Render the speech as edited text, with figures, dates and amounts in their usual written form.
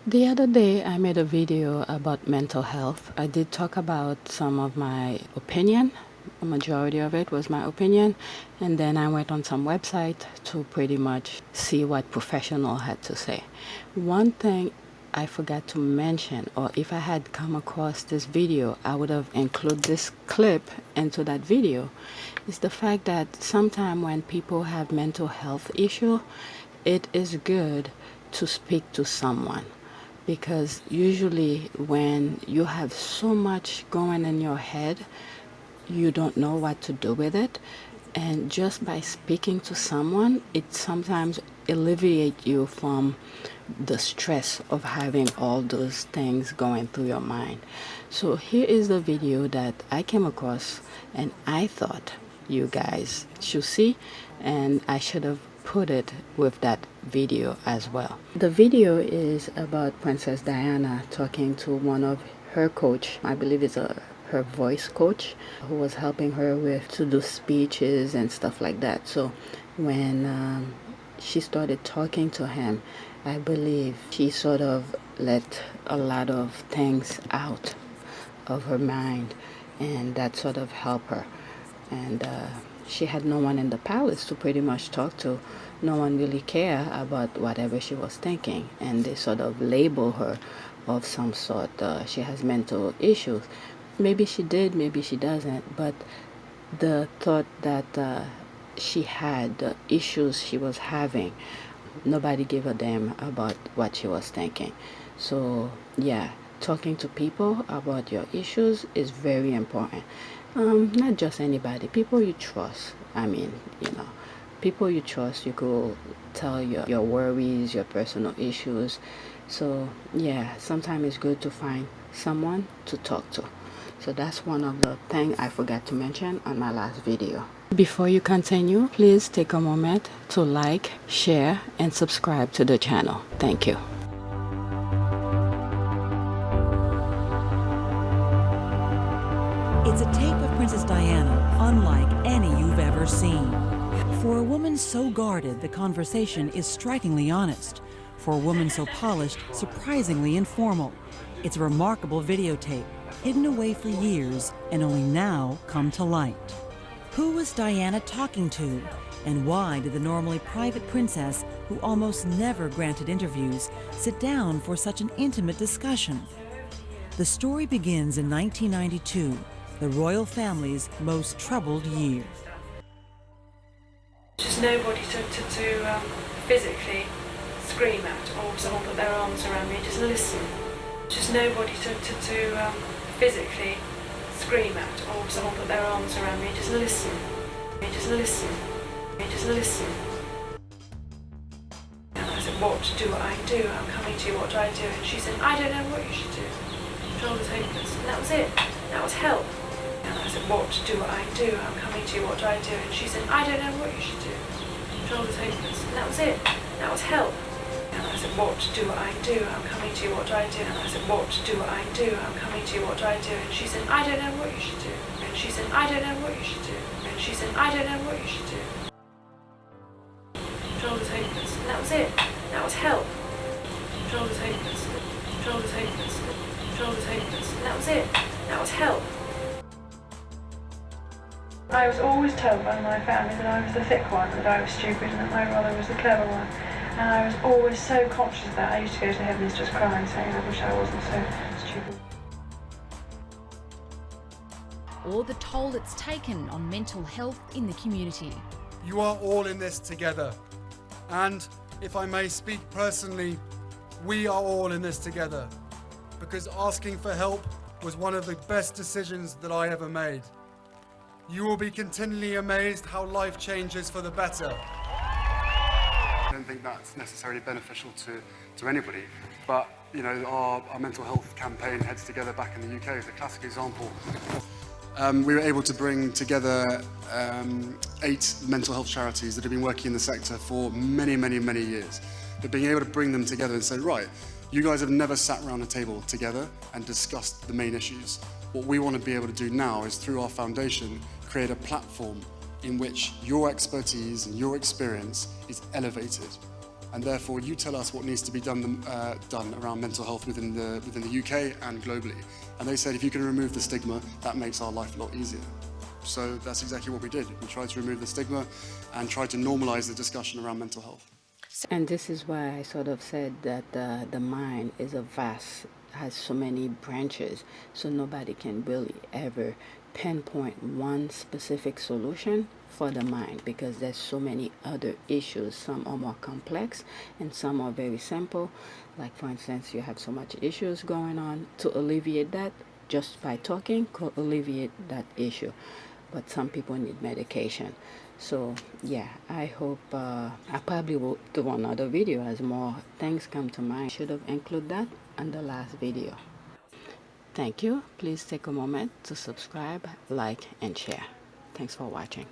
The other day, I made a video about mental health. I did talk about some of my opinion. A majority of it was my opinion. And then I went on some website to pretty much see what professional had to say. One thing I forgot to mention, or if I had come across this video, I would have included this clip into that video, is the fact that sometimes when people have mental health issue, it is good to speak to someone, because usually when you have so much going in your head, you don't know what to do with it. And just by speaking to someone, it sometimes alleviates you from the stress of having all those things going through your mind. So here is the video that I came across and I thought you guys should see, and I should have put it with that video as well. The video is about Princess Diana talking to one of her coach, I believe it's her voice coach, who was helping her with to do speeches and stuff like that. So when she started talking to him, I believe she sort of let a lot of things out of her mind, and that sort of helped her. And she had no one in the palace to pretty much talk to. No one really cared about whatever she was thinking, and they sort of label her of some sort. She has mental issues. Maybe she did, maybe she doesn't, but the thought that she had, the issues she was having, nobody gave a damn about what she was thinking. So yeah, talking to people about your issues is very important. Not just anybody, people you trust. I mean, people you trust, you could tell your worries, your personal issues. So yeah, sometimes it's good to find someone to talk to. So that's one of the things I forgot to mention on my last video. Before you continue, please take a moment to like, share, and subscribe to the channel. Thank you. It's a tape of Princess Diana unlike any you've ever seen. For a woman so guarded, the conversation is strikingly honest. For a woman so polished, surprisingly informal. It's a remarkable videotape, hidden away for years and only now come to light. Who was Diana talking to? And why did the normally private princess, who almost never granted interviews, sit down for such an intimate discussion? The story begins in 1992, the royal family's most troubled year. Just nobody to physically scream at or someone put their arms around me, just listen. Just nobody to physically scream at or someone put their arms around me, just listen. Just listen. Just listen. And I said, what do I do? I'm coming to you, what do I do? And she said, I don't know what you should do. Shoulders hopeless. And that was it. That was help. And I said, what do I do? I'm coming to you, what do I do? And she said, I don't know what you should do. Shoulders hopeless. And that was it. That was help. And I said, what do I do? I'm coming to you, what do I do? And I said, what do I do? I'm coming to you, what do I do? And she said, I don't know what you should do. And she said, I don't know what you should do. And she said, I don't know what you should do. Shoulders hopeless. And that was it. That was help. Shoulders hopeless. Shoulders hopeless. Shoulders hopeless. And that was it. That was help. I was always told by my family that I was the thick one, that I was stupid, and that my brother was the clever one. And I was always so conscious of that. I used to go to heavens just crying, saying I wish I wasn't so stupid. Or the toll it's taken on mental health in the community. You are all in this together. And if I may speak personally, we are all in this together. Because asking for help was one of the best decisions that I ever made. You will be continually amazed how life changes for the better. I don't think that's necessarily beneficial to anybody, but our mental health campaign, Heads Together, back in the UK is a classic example. We were able to bring together 8 mental health charities that have been working in the sector for many, many, many years. But being able to bring them together and say, right, you guys have never sat around a table together and discussed the main issues. What we want to be able to do now is, through our foundation, create a platform in which your expertise and your experience is elevated and therefore you tell us what needs to be done around mental health within the UK and globally. And they said, if you can remove the stigma, that makes our life a lot easier. So that's exactly what we did. We tried to remove the stigma and tried to normalise the discussion around mental health. And this is why I sort of said that the mind is has so many branches, so nobody can really ever pinpoint one specific solution for the mind, because there's so many other issues. Some are more complex and some are very simple. Like, for instance, you have so much issues going on. To alleviate that, just by talking could alleviate that issue, but some people need medication. So yeah, I hope I probably will do another video as more things come to mind. Should have included that in the last video. Thank you. Please take a moment to subscribe, like, and share. Thanks for watching.